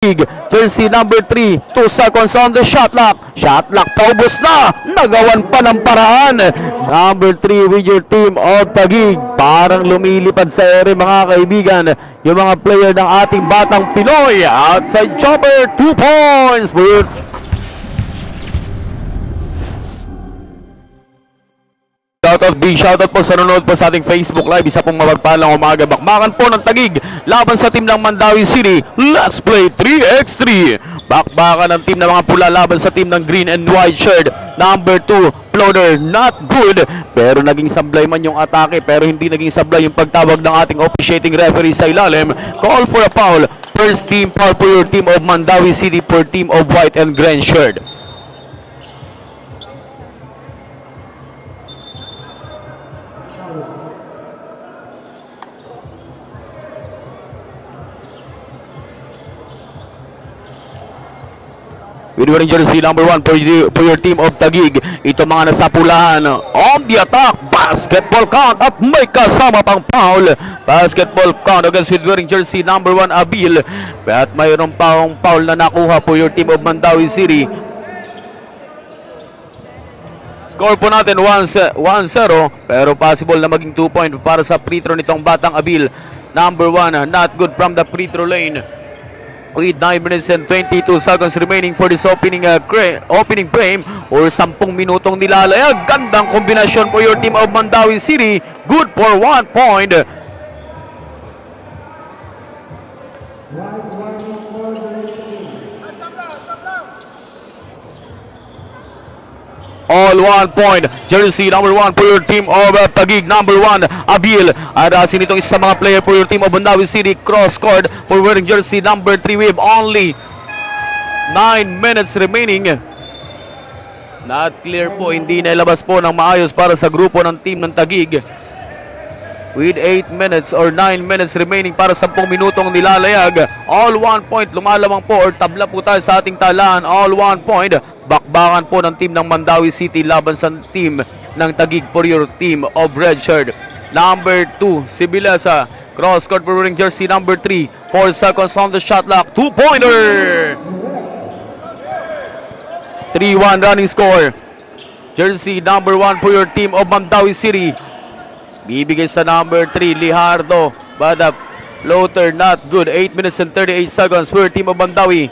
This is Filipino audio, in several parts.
Jersey number 3, 2 seconds on the shot clock. Shot clock, paubos na. Nagawan pa ng paraan. Number 3 with your team of Taguig. Parang lumilipad sa ere mga kaibigan. Yung mga player ng ating batang Pinoy. Outside jumper, 2 points. Big shoutout po sa nanonood po sa ating Facebook Live. Isa pong mapagpalang umaga. Bakbakan po ng Taguig laban sa team ng Mandawi City. Let's play 3x3. Bakbakan ng team ng mga pula laban sa team ng green and white shirt. Number 2, floater, not good. Pero naging sablay man yung atake. Pero hindi naging sablay yung pagtawag ng ating officiating referee sa ilalim. Call for a foul. First team foul for your team of Mandawi City for team of white and green shirt. With wearing jersey number 1 for your team of Taguig. Ito mga nasapulahan. On the attack, basketball count at may kasama pang foul. Basketball count against with wearing jersey number 1 Abil. At mayroon pang foul na nakuha for your team of Mandawi City. Score po natin 1-0, pero possible na maging 2 point para sa free throw nitong batang Abil. Number 1, not good from the free throw lane. With 9 minutes and 22 seconds remaining for this opening frame or 10 minutong nilalayag. Gandang kombinasyon for your team of Mandawi City. Good for 1 point. All 1 point. Jersey number 1 for your team of Taguig. Number 1, Abil. Arasin itong isa mga player for your team of Mandawi City. Cross court for wearing jersey number 3. We have only 9 minutes remaining. Not clear po. Hindi nailabas po ng maayos para sa grupo ng team ng Taguig. With 8 minutes or 9 minutes remaining para 10 minutong nilalayag. All 1 point. Lumalamang po or tabla po tayo sa ating talaan. All 1 point. Bakbakan po ng team ng Mandawi City laban sa team ng Taguig for your team of red shirt. Number 2, Sibilasa. Cross court for wearing jersey number 3. 4 seconds on the shot clock. 2-pointer. 3-1 running score. Jersey number 1 for your team of Mandawi City. Bibigay sa number 3, Lijardo. But floater not good. 8 minutes and 38 seconds for your team of Mandawi.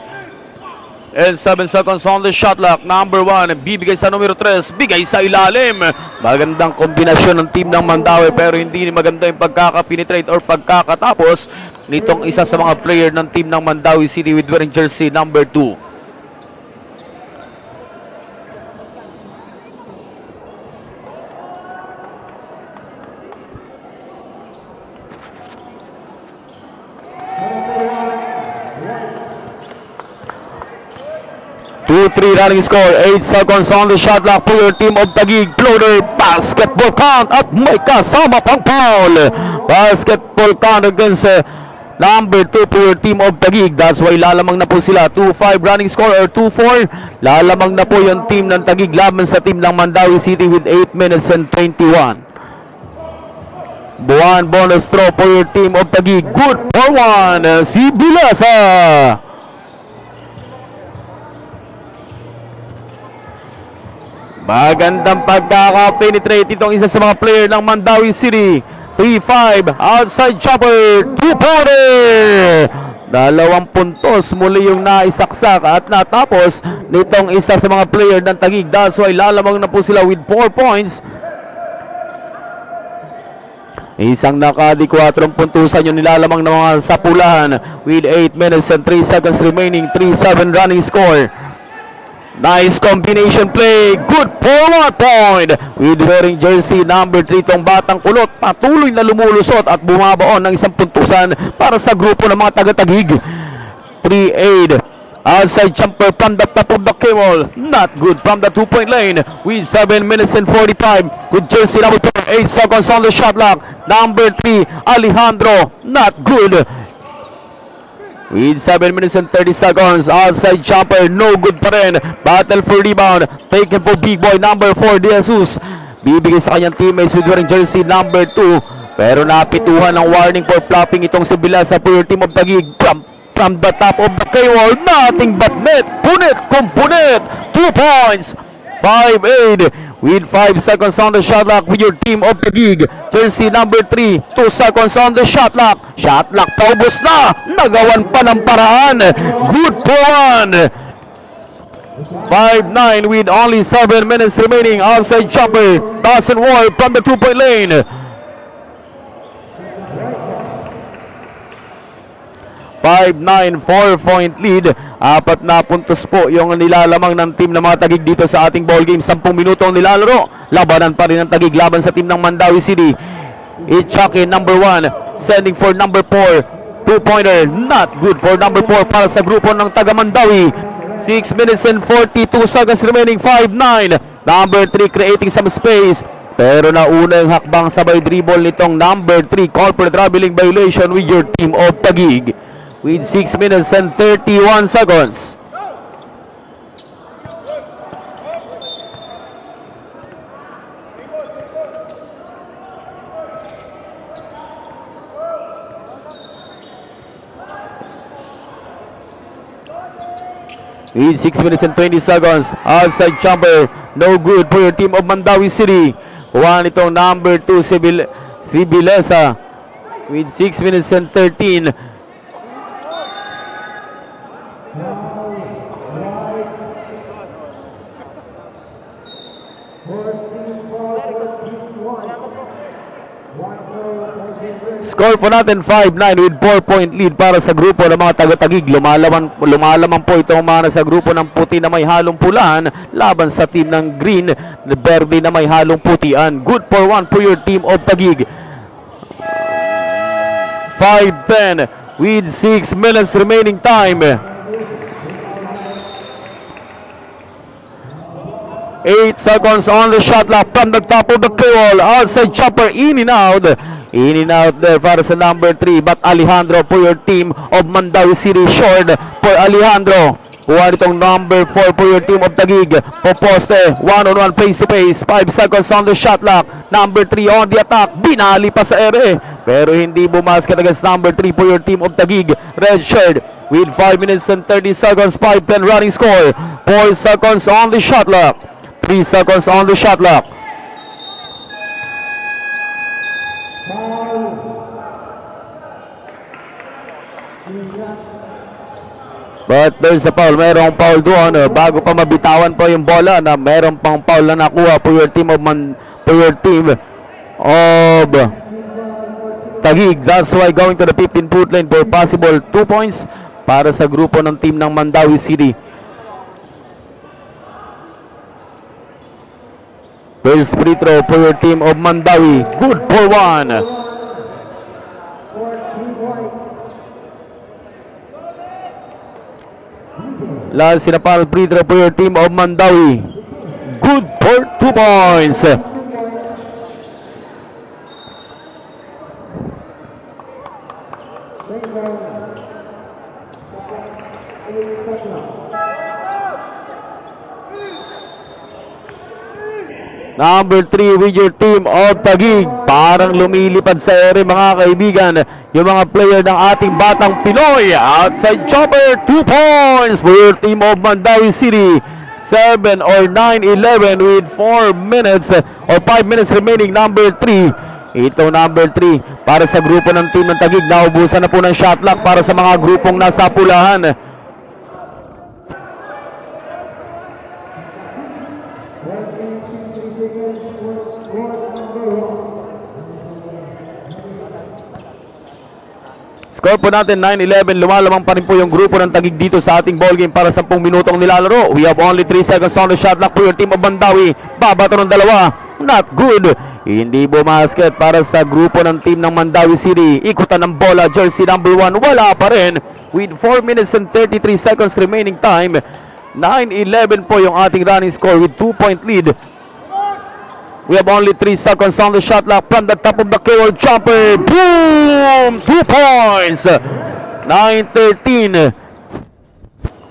And 7 seconds on the shot clock. Number 1, bibigay sa numero 3. Bigay sa ilalim. Magandang kombinasyon ng team ng Mandawi, pero hindi maganda yung pagkaka-penetrate or pagkakatapos nitong isa sa mga player ng team ng Mandawi City with wearing jersey number 2. Three running score, 8 seconds on the shot clock for your team of Taguig. Floater, basketball count at may kasama pang foul. Basketball count against number 2 for your team of Taguig. That's why lalamang na po sila. 2-5 running score or 2-4. Lalamang na po yung team ng Taguig laban sa team ng Mandawi City with 8 minutes and 21. Buwan bonus throw for your team of Taguig. Good for 1. Sibilasa. Magandang pagkaka-penetrate itong isa sa mga player ng Mandawi City. 3-5, outside chopper, 2-pointer. 2 puntos muli yung naisaksak at natapos nitong isa sa mga player ng Taguig. That's why lalamang na po sila with 4 points. Isang nakadi-4 puntusan yung nilalamang ng mga sapulahan with 8 minutes and 3 seconds remaining. 3-7 running score. Nice combination play. Good for 1 point. With wearing jersey number 3 tong batang kulot. Patuloy na lumulusot at bumabaon ng isang puntusan para sa grupo ng mga taga-Taguig. 3-8. Outside jumper from the top of the cable. Not good from the 2-point lane. With 7 minutes and 45. With jersey number 4. 8 seconds on the shot clock. Number 3, Alejandro. Not good. With 7 minutes and 30 seconds, outside jumper, no good pa rin. Battle for rebound, taken for big boy number 4, De Jesus. Bibigay sa kanyang teammates with wearing jersey number 2. Pero napituhan ng warning for flopping itong Sibilasa for your team of Taguig. from the top of the K-wall. Nothing but net. Punit, kumpunit. 2 points. 5-8 with 5 seconds on the shot clock with your team of the gig. Jersey number 3, 2 seconds on the shot clock. Shot clock paubos na. Nagawan pa ng paraan. Good for one. 5-9 with only 7 minutes remaining. Outside jumper doesn't work from the 2-point lane. 5-9, 4-point lead. 4 na puntos po yung nilalamang ng team ng mga Taguig dito sa ating ball game. 10 minuto ang nilalaro. Labanan pa rin ng Taguig laban sa team ng Mandawi City. Ichake number 1 sending for number 4. 2-pointer not good for number 4 para sa grupo ng taga Mandawi. 6 minutes and 42 seconds remaining. 5-9. Number 3 creating some space. Pero nauna yung hakbang sabay dribble nitong number 3. Corporate traveling violation with your team of Taguig. With 6 minutes and 31 seconds. With 6 minutes and 20 seconds. Outside jumper. No good for your team of Mandawi City. One itong number 2 si Bilesa. With 6 minutes and 13. Score po natin 5-9 with 4-point lead para sa grupo ng mga taga-Taguig. Lumalaman po itong mga nasa grupo ng puti na may halong pulaan laban sa team ng green na verde na may halong putian. Good for one for your team of Taguig. 5-10 with 6 minutes remaining time. 8 seconds on the shot clock from the top of the K-wall. Outside chopper in and out. In and out there para sa number 3. But Alejandro for your team of Mandawi City. Short for Alejandro. Kuha itong number 4 for your team of Taguig. Poposte. One-on-one face-to-face. 5 seconds on the shot clock. Number 3 on the attack. Binali pa sa ere. Pero hindi bumasket against number 3 for your team of Taguig. Red shirt. With 5 minutes and 30 seconds. 5-10 running score. 4 seconds on the shot clock. 3 seconds on the shot clock. But there's a foul. Merong foul doon. Bago pa mabitawan po yung bola na merong pang foul na nakuha for your team of Taguig. That's why going to the 15-foot line for possible 2 points para sa grupo ng team ng Mandawi City. First free throw for your team of Mandawi. Good for one. Last sinapal free throw for your team of Mandawi. Good for 2 points. Number 3 with your team of Taguig. Parang lumilipad sa ere mga kaibigan. Yung mga player ng ating batang Pinoy. Outside jumper, 2 points for your team of Mandawi City. 7 or 9-11 with 4 minutes or 5 minutes remaining. Number 3. Ito number 3 para sa grupo ng team ng Taguig. Naubusan na po ng shot clock para sa mga grupong nasa pulahan. Score po natin 9-11. Lumalamang pa rin po yung grupo ng Taguig dito sa ating ball game para 10 minutong nilalaro. We have only 3 seconds on the shot clock for your team of Mandawi. Babato ng dalawa. Not good. Hindi bumasket para sa grupo ng team ng Mandawi City. Ikutan ng bola. Jersey number 1. Wala pa rin. With 4 minutes and 33 seconds remaining time. 9-11 po yung ating running score with 2-point lead. We have only 3 seconds on the shot clock from the top of the K-wall jumper. Boom! 2 points. 9-13.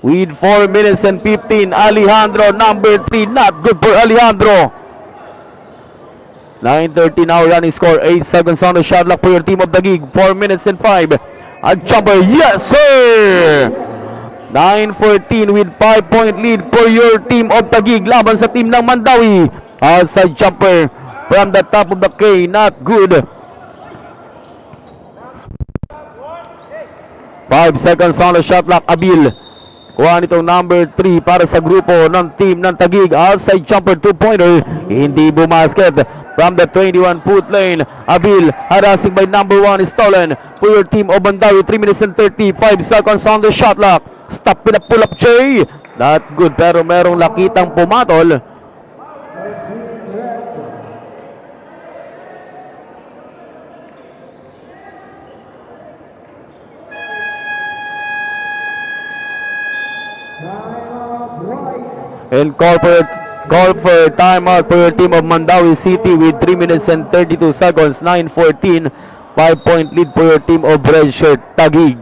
With 4 minutes and 15. Alejandro, number 3. Not good for Alejandro. 9-13 now running score. 8 seconds on the shot clock for your team of Taguig. 4 minutes and 5. At jumper, yes sir! 9-14 with 5-point lead for your team of Taguig laban sa team ng Mandawi. Outside jumper from the top of the K, not good. 5 seconds on the shot clock. Abil, kuha nitong number 3 para sa grupo ng team ng Taguig. Outside jumper, 2-pointer, hindi bumasket. From the 21-foot lane, Abil, harassing by number 1, stolen for your team of Mandawi. 3 minutes and 35 seconds on the shot clock. Stop, pull up Jay. Not good, pero merong lakitang pumatol. And call for timeout for your team of Mandawi City with 3 minutes and 32 seconds. 9-14, 5-point lead for your team of Red Shirt Taguig.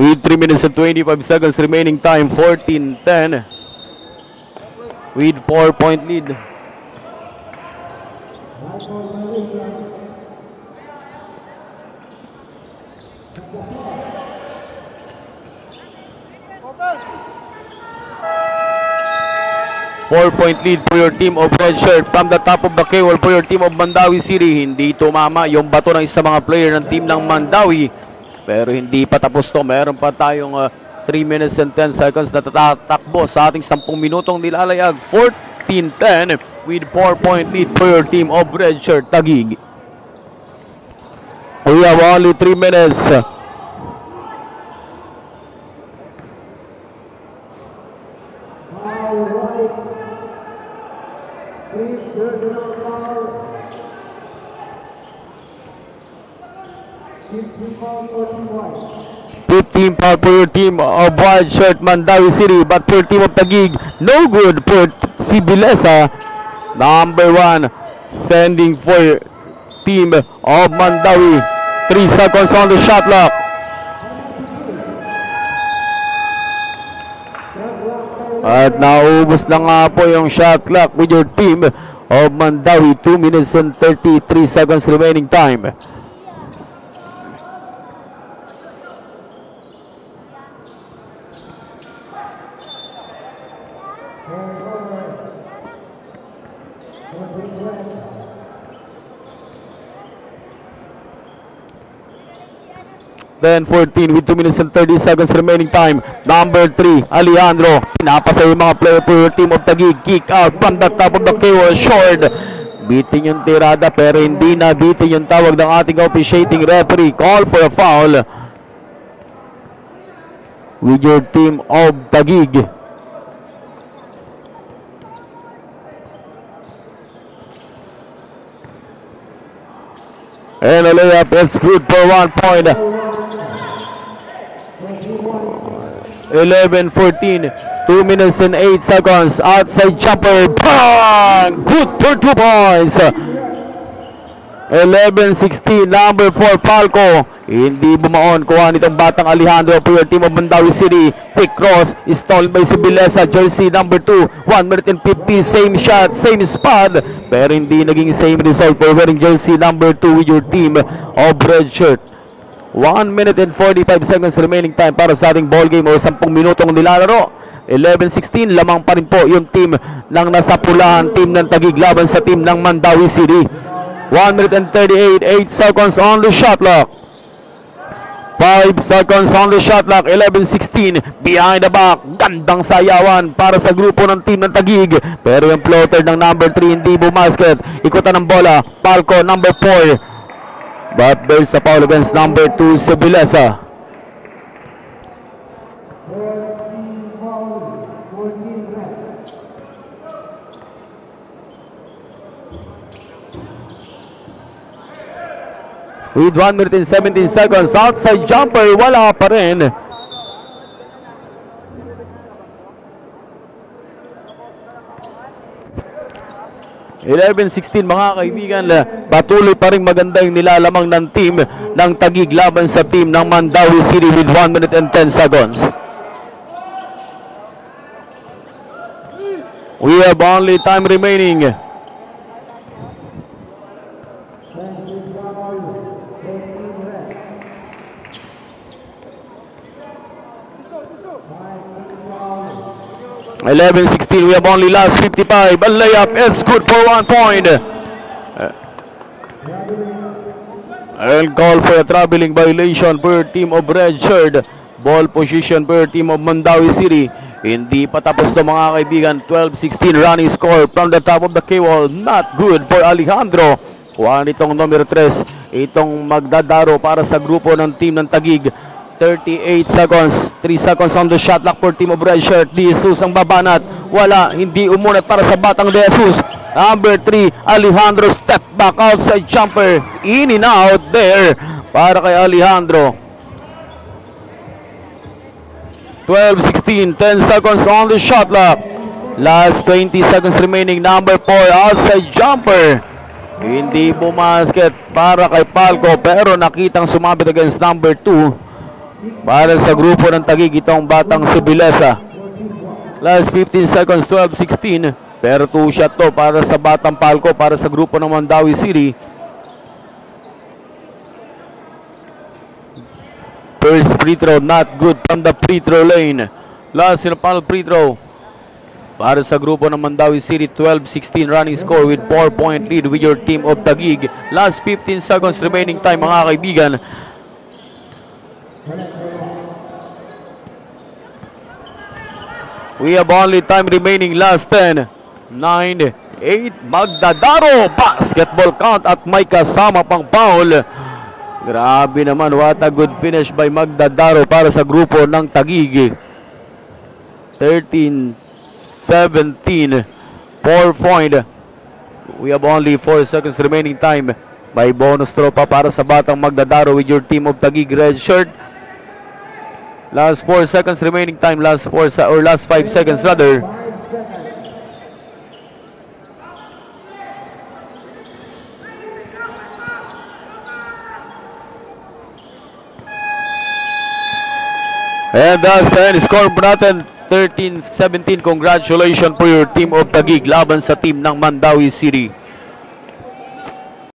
With 3 minutes and 25 seconds remaining time, 14-10 with 4-point lead. Four-point lead for your team of Red Shirt from the top of the K-wall for your team of Mandawi City. Hindi tumama yung bato ng isang mga player ng team ng Mandawi. Pero hindi pa tapos to. Meron pa tayong 3 minutes and 10 seconds na tatakbo sa ating 10 minutong nilalayag. 14-10 with 4-point lead for your team of Red Shirt Taguig. We have only 3 minutes. Team foul for your team of White Shirt Mandawi City, but for team of Taguig, no good for si Bilesa. Number 1 sending for team of Mandawi. 3 seconds on the shot clock. At naubos na nga po yung shot clock with your team of Mandawi. 2 minutes and 33 seconds remaining time. Then 14 with 2 minutes and 30 seconds remaining time. Number 3, Alejandro. Pinapasa yung mga player for your team of Taguig. Kick out from the top of the K-wall. Short. Bitin yung tirada pero hindi na bitin yung tawag ng ating officiating referee. Call for a foul with your team of Taguig. And a layup, it's good for 1 point. 11-14, 2 minutes and 8 seconds. Outside jumper, bang! Good for 2 points. 11-16, number 4, Falco. Hindi bumaon. Kuha nitong batang Alejandro for your team of Mandawi City. Quick cross, stolen by si Bilesa. Jersey number 2, 1 minute and 50. Same shot, same spot. Pero hindi naging same result for wearing jersey number 2 with your team of Red Shirt. 1 minute and 45 seconds remaining time para sa ating ball game o 10 minutong nilalaro. 11-16, lamang pa rin po yung team ng nasa pulahan, team ng Taguig laban sa team ng Mandawi City. 1 minute and 38 seconds on the shot clock. 5 seconds on the shot clock. 11-16 behind the back. Gandang sayawan para sa grupo ng team ng Taguig. Pero yung floater ng number 3 hindi bumasket. Ikutan ng bola. Palco number 4. But there's a foul against number 2 si Bilesa. With 1 minute and 17 seconds, outside jumper, wala pa rin. (11-16) mga kaibigan, patuloy pa rin maganda yung nilalamang ng team ng Taguig laban sa team ng Mandawi City with 1 minute and 10 seconds. We have only time remaining. (11-16) we have only last 55. A layup, it's good for 1 point. I'll call for a traveling violation per team of Red Shirt. Ball position per team of Mandawi City. Hindi pa tapos to mga kaibigan. 12-16 running score from the top of the K-wall. Not good for Alejandro. Kuhaan itong numero 3. Itong magdadaro para sa grupo ng team ng Taguig. 38 seconds. 3 seconds on the shot clock for team of Red Shirt. De Jesus ang babanat. Wala. Hindi umunat para sa batang De Jesus. Number 3, Alejandro step back outside jumper. In and out there para kay Alejandro. 12-16. 10 seconds on the shot clock. Last 20 seconds remaining. Number 4, outside jumper. Hindi bumasket para kay Palco. Pero nakitang sumabit against number 2. Para sa grupo ng Taguig, itong batang si Bilesa. Last 15 seconds, 12-16. Pero 2 shot to para sa batang Palco, para sa grupo ng Mandawi City. First free throw, not good from the free throw lane. Last and final free throw para sa grupo ng Mandawi City. 12-16 running score with 4-point lead with your team of Taguig. Last 15 seconds remaining time mga kaibigan. We have only time remaining. Last 10, 9, 8. Magdadaro. Basketball count at may kasama pang foul. Grabe naman. What a good finish by Magdadaro para sa grupo ng Taguig. 13-17. 4-point. We have only 4 seconds remaining time. May bonus throw pa para sa batang Magdadaro with your team of Taguig Red Shirt. Last 4 seconds remaining time. Last 5 seconds rather. And that's the end score natin. 13-17. Congratulations for your team of Taguig laban sa team ng Mandawi City.